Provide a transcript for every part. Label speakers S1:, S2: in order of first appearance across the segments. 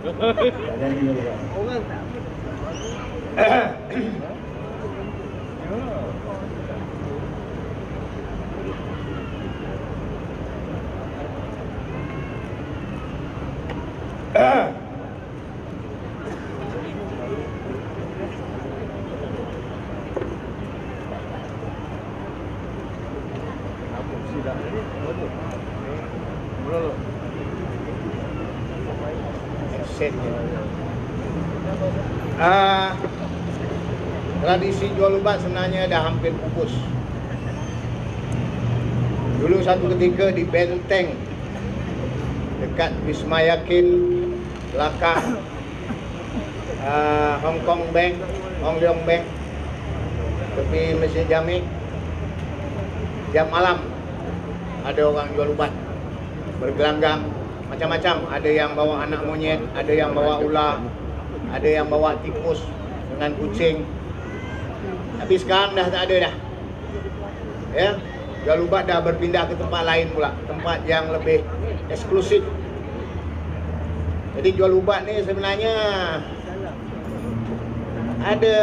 S1: Orang tak.
S2: Tradisi jual ubat sebenarnya dah hampir pupus. Dulu satu ketika di Benteng dekat Wisma Yakin belakang Hong Kong Bank, Hong Leong Bank, tepi Masjid Jami, jam malam ada orang jual ubat bergelanggang macam-macam. Ada yang bawa anak monyet, ada yang bawa ular, ada yang bawa tikus dengan kucing. Tapi sekarang dah tak ada dah. Ya, jual ubat dah berpindah ke tempat lain pula, tempat yang lebih eksklusif. Jadi jual ubat ni sebenarnya ada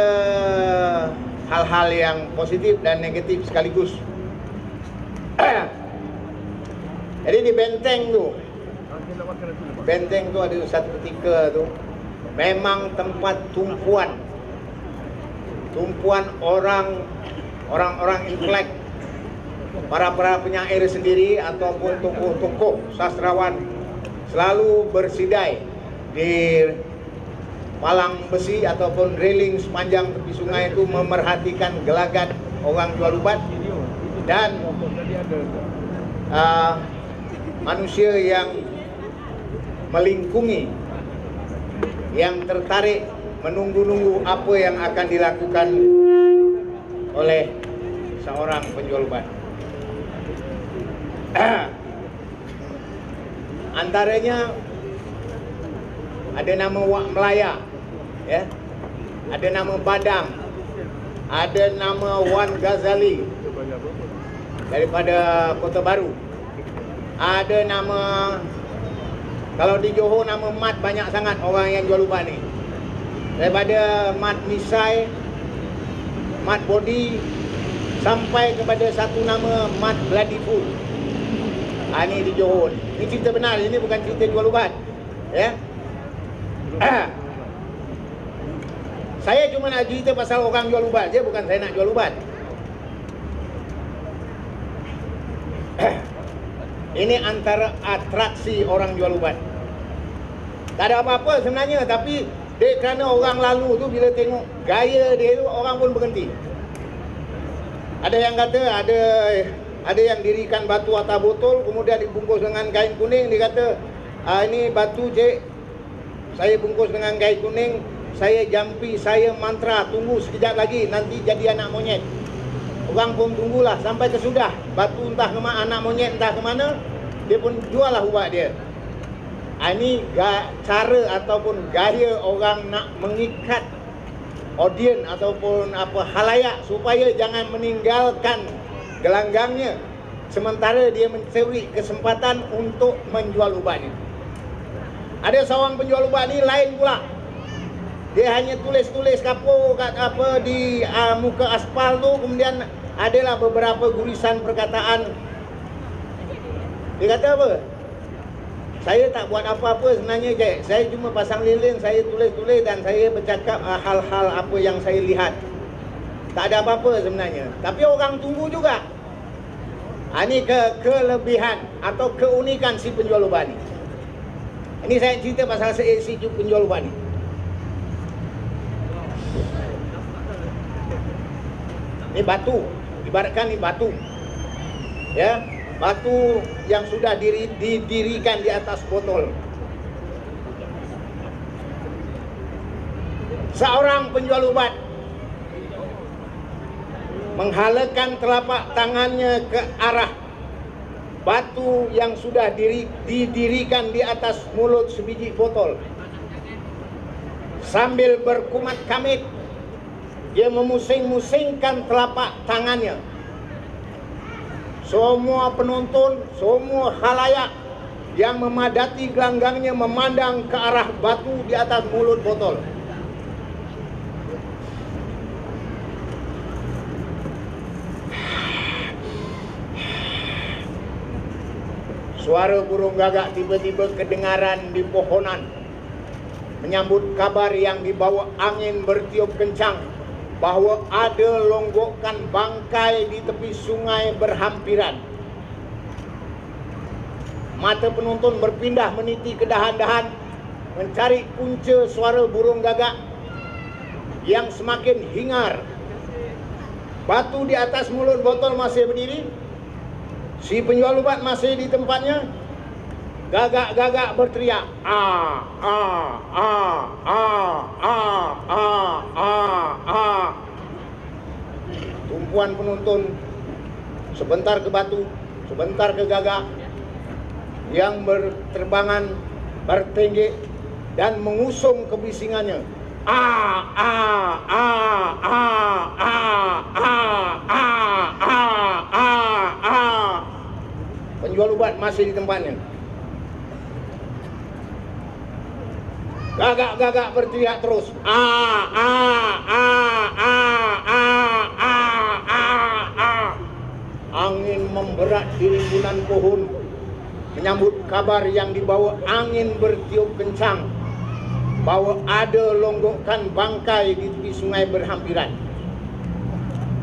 S2: hal-hal yang positif dan negatif sekaligus. Jadi di Benteng tu ada satu ketika tu memang tempat tumpuan orang-orang intelek, para penyair sendiri ataupun tokoh-tokoh sastrawan selalu bersidai di palang besi ataupun railing sepanjang tepi sungai itu memerhatikan gelagat orang jual ubat dan manusia yang melingkungi, yang tertarik menunggu-nunggu apa yang akan dilakukan oleh seorang penjual ubat. Antaranya ada nama Wak Melaya, ya, ada nama Badang, ada nama Wan Ghazali daripada Kota Baru, ada nama, kalau di Johor nama Mat banyak sangat orang yang jual ubat ni, daripada Mat Misai, Mat Body, sampai kepada satu nama Mat Bloody Food. Ini di Johor. Ini cerita benar, ini bukan cerita jual ubat, ya. Saya cuma nak cerita pasal orang jual ubat je, bukan saya nak jual ubat. Ini antara atraksi orang jual ubat. Tak ada apa-apa sebenarnya, tapi kerana orang lalu tu bila tengok gaya dia tu, orang pun berhenti. Ada yang kata ada yang dirikan batu atas botol, kemudian dibungkus dengan kain kuning. Dia kata, ini batu cik, saya bungkus dengan kain kuning, saya jampi, saya mantra, tunggu sekejap lagi nanti jadi anak monyet. Orang pun tunggulah sampai kesudah, batu entah ke mana, anak monyet entah ke mana, dia pun jual lah ubat dia. Ini cara ataupun gaya orang nak mengikat audien ataupun halayak supaya jangan meninggalkan gelanggangnya sementara dia mencari kesempatan untuk menjual ubatnya. Ada seorang penjual ubat ni lain pula. Dia hanya tulis-tulis kapur kat di muka aspal tu, kemudian adalah beberapa gurisan perkataan. Dia kata apa? Saya tak buat apa-apa sebenarnya, Jack. Saya cuma pasang lilin, saya tulis-tulis dan saya bercakap hal-hal apa yang saya lihat. Tak ada apa-apa sebenarnya. Tapi orang tunggu juga. Ini kelebihan atau keunikan si penjual ubat ni. Ini saya cerita pasal si penjual ubat ni. Ini batu, ibaratkan ni batu. Ya, batu yang sudah didirikan di atas botol. Seorang penjual ubat menghalakan telapak tangannya ke arah batu yang sudah didirikan di atas mulut sebiji botol. Sambil berkumat kamit, dia memusing-musingkan telapak tangannya. Semua penonton, semua khalayak yang memadati gelanggangnya memandang ke arah batu di atas mulut botol. Suara burung gagak tiba-tiba kedengaran di pohonan, menyambut kabar yang dibawa angin bertiup kencang bahwa ada longgokan bangkai di tepi sungai berhampiran. Mata penonton berpindah meniti ke dahan-dahan mencari punca suara burung gagak yang semakin hingar. Batu di atas mulut botol masih berdiri. Si penjual ubat masih di tempatnya. Gagak-gagak berteriak, ah, ah, ah, ah, ah, ah, ah, ah. Tumpuan penonton sebentar ke batu, sebentar ke gagak yang berterbangan, bertenggek dan mengusung kebisingannya. Ah, ah, ah, ah, ah, ah, ah, ah, ah, ah. Penjual ubat masih di tempatnya. Gagak-gagak berteriak terus. Ah, ah, ah, ah, ah, ah, ah, ah. Angin memberat di rimbunan pohon, menyambut kabar yang dibawa angin bertiup kencang bahwa ada longgokan bangkai di tepi sungai berhampiran.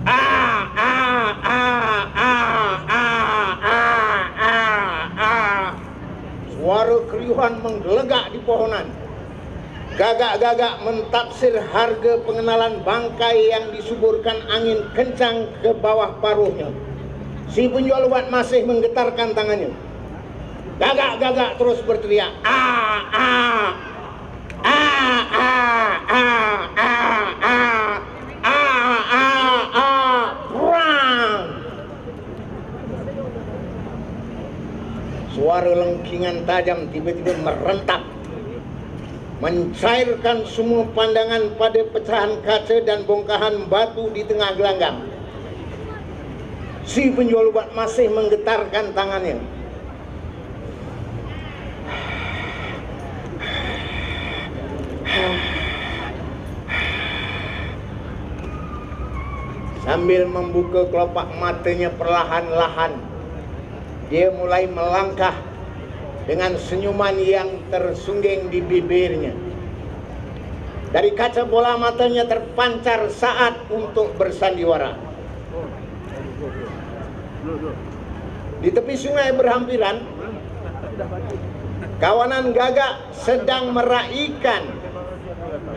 S2: Ah, ah, ah, ah, ah, ah, ah, ah. Suara keriuhan menggelegak di pohonan. Gagak-gagak mentafsir harga pengenalan bangkai yang disuburkan angin kencang ke bawah paruhnya. Si penjual obat masih menggetarkan tangannya. Gagak-gagak terus berteriak, ah, ah, ah, ah, ah, ah, ah, ah, ah, ah, perang. Suara lengkingan tajam tiba-tiba merentak, mencairkan semua pandangan pada pecahan kaca dan bongkahan batu di tengah gelanggang. Si penjual obat masih menggetarkan tangannya. Sambil membuka kelopak matanya perlahan-lahan, dia mulai melangkah dengan senyuman yang tersungging di bibirnya. Dari kaca bola matanya terpancar saat untuk bersandiwara. Di tepi sungai berhampiran, kawanan gagak sedang meraihkan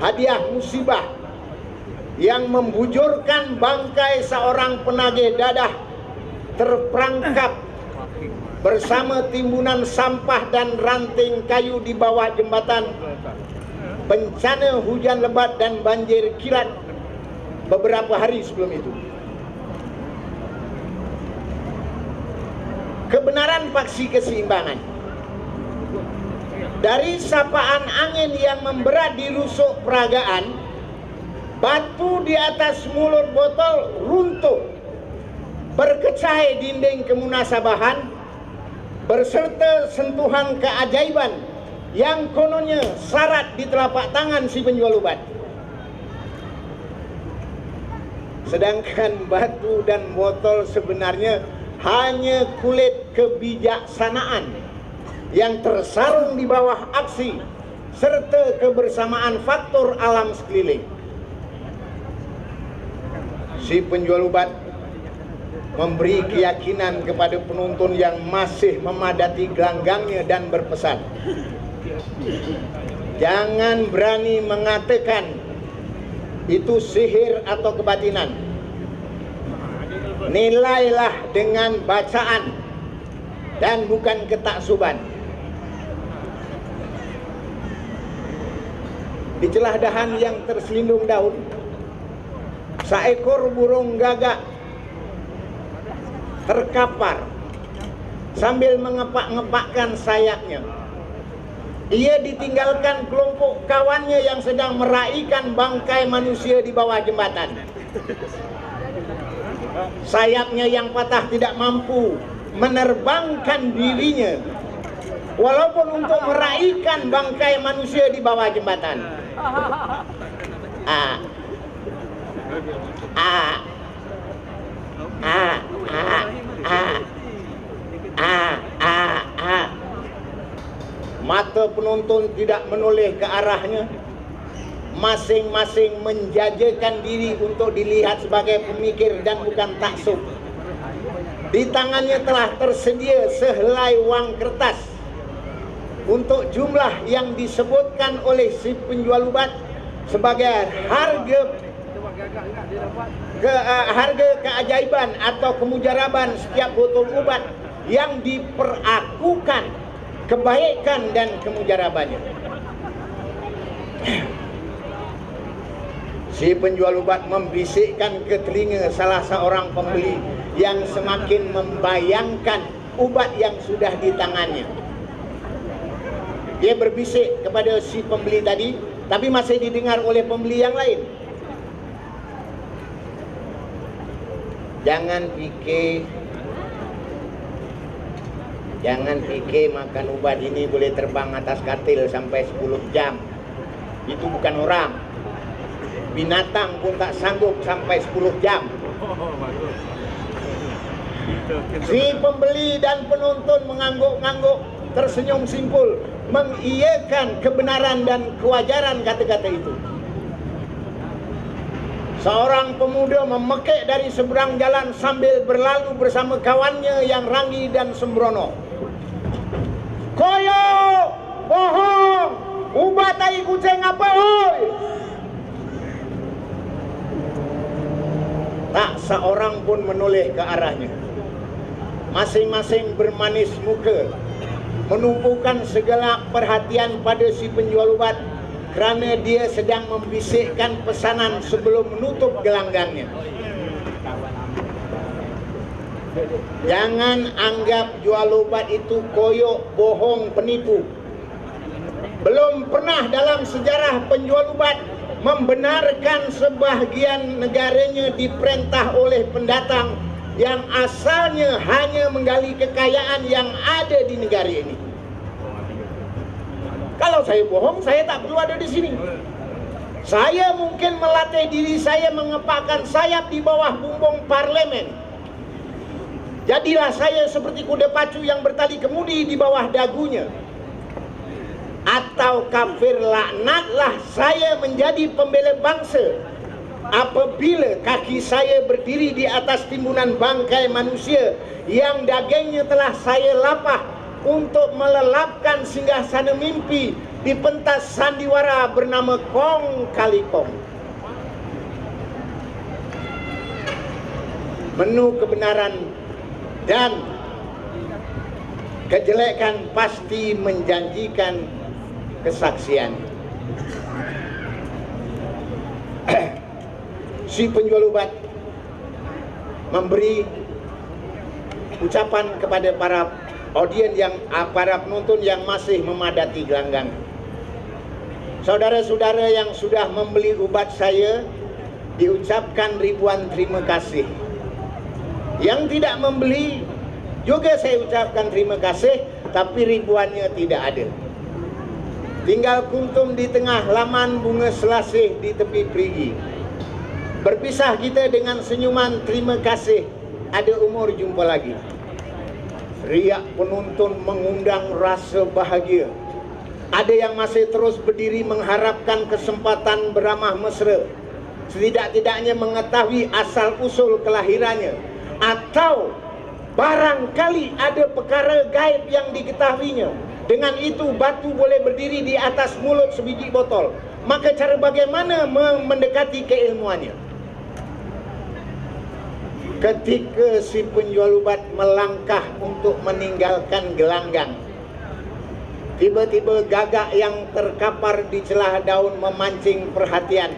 S2: hadiah musibah yang membujurkan bangkai seorang penagih dadah terperangkap bersama timbunan sampah dan ranting kayu di bawah jembatan bencana hujan lebat dan banjir kilat beberapa hari sebelum itu. Kebenaran faksi keseimbangan. Dari sapaan angin yang memberat di rusuk peragaan, batu di atas mulut botol runtuh, berkecai dinding kemunasabahan, berserta sentuhan keajaiban yang kononnya syarat di telapak tangan si penjual obat. Sedangkan batu dan botol sebenarnya hanya kulit kebijaksanaan yang tersarung di bawah aksi serta kebersamaan faktor alam sekeliling. Si penjual obat memberi keyakinan kepada penonton yang masih memadati gelanggangnya dan berpesan, jangan berani mengatakan itu sihir atau kebatinan. Nilailah dengan bacaan dan bukan ketaksuban. Di celah dahan yang terselindung daun, seekor burung gagak terkapar sambil mengepak-ngepakkan sayapnya. Ia ditinggalkan kelompok kawannya yang sedang meraihkan bangkai manusia di bawah jembatan. Sayapnya yang patah tidak mampu menerbangkan dirinya walaupun untuk meraihkan bangkai manusia di bawah jembatan. Mata penonton tidak menoleh ke arahnya. Masing-masing menjajakan diri untuk dilihat sebagai pemikir dan bukan taksub. Di tangannya telah tersedia sehelai wang kertas untuk jumlah yang disebutkan oleh si penjual ubat sebagai harga keajaiban atau kemujaraban setiap botol ubat yang diperakukan kebaikan dan kemujarabannya. Si penjual ubat membisikkan ke telinga salah seorang pembeli yang semakin membayangkan ubat yang sudah di tangannya. Dia berbisik kepada si pembeli tadi, tapi masih didengar oleh pembeli yang lain. Jangan fikir makan ubat ini boleh terbang atas katil sampai 10 jam. Itu bukan orang. Binatang pun tak sanggup sampai 10 jam. Si pembeli dan penonton mengangguk-angguk, tersenyum simpul, mengiyakan kebenaran dan kewajaran kata-kata itu. Seorang pemuda memekik dari seberang jalan sambil berlalu bersama kawannya yang Ranggi dan sembrono. Koyo, bohong, ubat tai kucing apa oi? Tak seorang pun menoleh ke arahnya. Masing-masing bermanis muka, menumpukan segala perhatian pada si penjual ubat kerana dia sedang membisikkan pesanan sebelum menutup gelanggangnya. Jangan anggap jual ubat itu koyok, bohong, penipu. Belum pernah dalam sejarah penjual ubat membenarkan sebahagian negaranya diperintah oleh pendatang yang asalnya hanya menggali kekayaan yang ada di negara ini. Kalau saya bohong, saya tak perlu ada di sini. Saya mungkin melatih diri saya mengepakkan sayap di bawah bumbung parlemen. Jadilah saya seperti kuda pacu yang bertali kemudi di bawah dagunya. Atau kafir laknatlah saya menjadi pembela bangsa apabila kaki saya berdiri di atas timbunan bangkai manusia yang dagingnya telah saya lapah untuk melelapkan singgasana mimpi di pentas sandiwara bernama Kong Kali Kong. Menu kebenaran dan kejelekan pasti menjanjikan kesaksian. Si penjual obat memberi ucapan kepada para audiens para penonton yang masih memadati gelanggang. Saudara-saudara yang sudah membeli ubat saya, diucapkan ribuan terima kasih. Yang tidak membeli juga saya ucapkan terima kasih, tapi ribuannya tidak ada. Tinggal kuntum di tengah laman bunga selasih di tepi perigi. Berpisah kita dengan senyuman terima kasih, ada umur jumpa lagi. Riak penonton mengundang rasa bahagia. Ada yang masih terus berdiri mengharapkan kesempatan beramah mesra, setidak-tidaknya mengetahui asal-usul kelahirannya, atau barangkali ada perkara gaib yang diketahuinya. Dengan itu batu boleh berdiri di atas mulut sebiji botol. Maka cara bagaimana mendekati keilmuannya? Ketika si penjual ubat melangkah untuk meninggalkan gelanggang, tiba-tiba gagak yang terkapar di celah daun memancing perhatian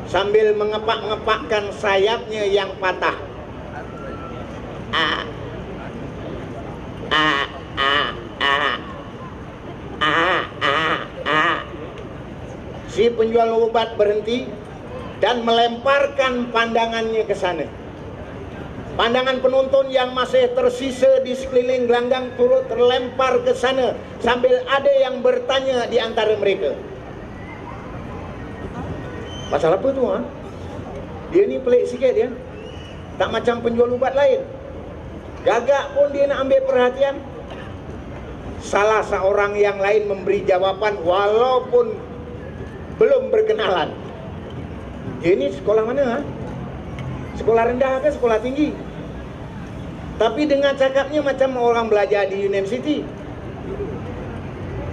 S2: sambil mengepak-ngepakkan sayapnya yang patah. Si penjual obat berhenti dan melemparkan pandangannya ke sana. Pandangan penonton yang masih tersisa di sekeliling gelanggang turut terlempar ke sana sambil ada yang bertanya di antara mereka, pasal apa tu ha? Dia ni pelik sikit dia. Tak macam penjual ubat lain. Gagak pun dia nak ambil perhatian. Salah seorang yang lain memberi jawapan walaupun belum berkenalan. Dia ni sekolah mana ha? Sekolah rendah ke sekolah tinggi? Tapi dengan cakapnya macam orang belajar di universiti.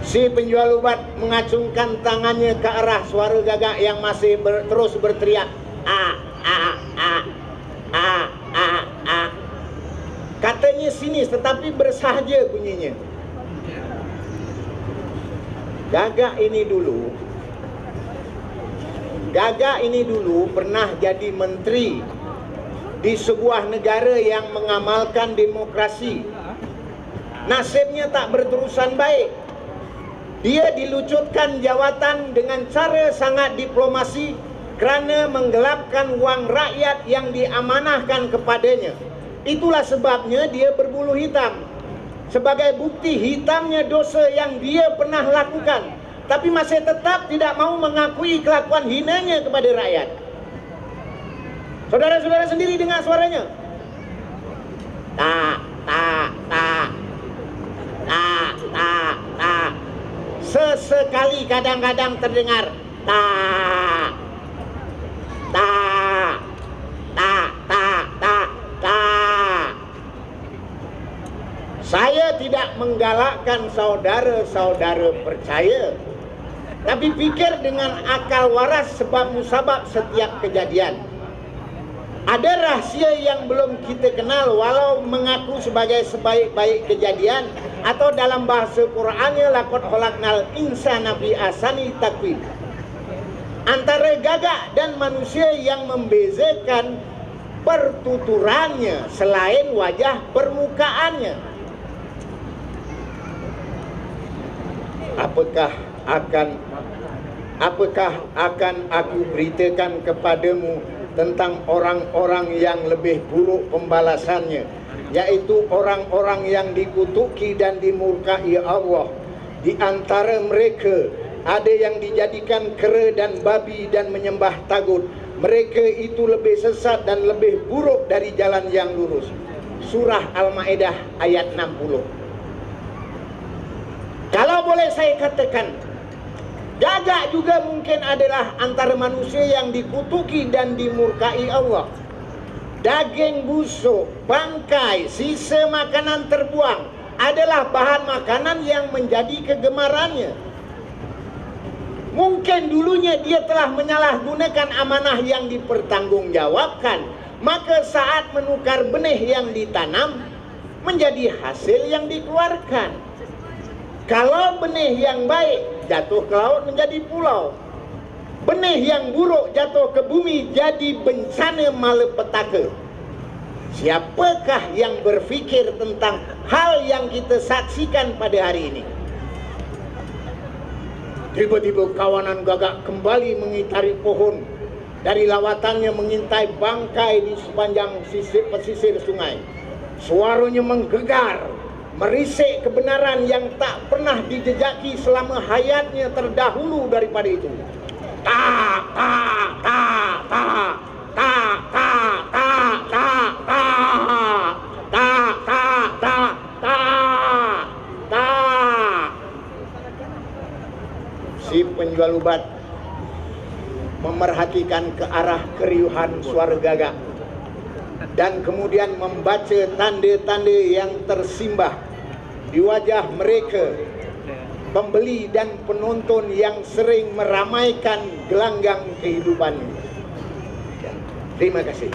S2: Si penjual ubat mengacungkan tangannya ke arah suara Gagak yang masih terus berteriak, "A, a, a, a, a, a." Katanya sinis tetapi bersahaja bunyinya. Gagak ini dulu pernah jadi menteri di sebuah negara yang mengamalkan demokrasi. Nasibnya tak berterusan baik. Dia dilucutkan jawatan dengan cara sangat diplomasi kerana menggelapkan wang rakyat yang diamanahkan kepadanya. Itulah sebabnya dia berbulu hitam. Sebagai bukti hitamnya dosa yang dia pernah lakukan, tapi masih tetap tidak mau mengakui kelakuan hinanya kepada rakyat. Saudara-saudara sendiri dengar suaranya. Tak, tak, tak. Tak, tak, tak. Sesekali kadang-kadang terdengar tak. Tak. Tak, tak, tak, tak. Saya tidak menggalakkan saudara-saudara percaya, tapi fikir dengan akal waras sebab musabab setiap kejadian. Ada rahsia yang belum kita kenal walau mengaku sebagai sebaik-baik kejadian, atau dalam bahasa Qur'annya laqad khalaqnal insana fi ahsani taqwim. Antara Gagak dan manusia yang membezakan pertuturannya selain wajah permukaannya. Apakah akan aku beritakan kepadamu tentang orang-orang yang lebih buruk pembalasannya, yaitu orang-orang yang dikutuki dan dimurkai Allah. Di antara mereka ada yang dijadikan kera dan babi dan menyembah tagut. Mereka itu lebih sesat dan lebih buruk dari jalan yang lurus. Surah Al-Ma'idah ayat 60. Kalau boleh saya katakan, Gagak juga mungkin adalah antara manusia yang dikutuki dan dimurkai Allah. Daging busuk, bangkai, sisa makanan terbuang adalah bahan makanan yang menjadi kegemarannya. Mungkin dulunya dia telah menyalahgunakan amanah yang dipertanggungjawabkan, maka saat menukar benih yang ditanam menjadi hasil yang dikeluarkan. Kalau benih yang baik jatuh ke laut menjadi pulau, benih yang buruk jatuh ke bumi jadi bencana malapetaka. Siapakah yang berfikir tentang hal yang kita saksikan pada hari ini? Tiba-tiba kawanan Gagak kembali mengitari pohon. Dari lawatannya mengintai bangkai di sepanjang pesisir sungai. Suaranya menggelegar, merisik kebenaran yang tak pernah dijejaki selama hayatnya terdahulu daripada itu. Tak, tak, tak, tak, tak, tak, tak, tak, tak, tak, tak, tak, tak, tak. Si penjual ubat memerhatikan ke arah keriuhan suara Gagak dan kemudian membaca tanda-tanda yang tersimbah di wajah mereka, pembeli dan penonton yang sering meramaikan gelanggang kehidupan. Terima kasih.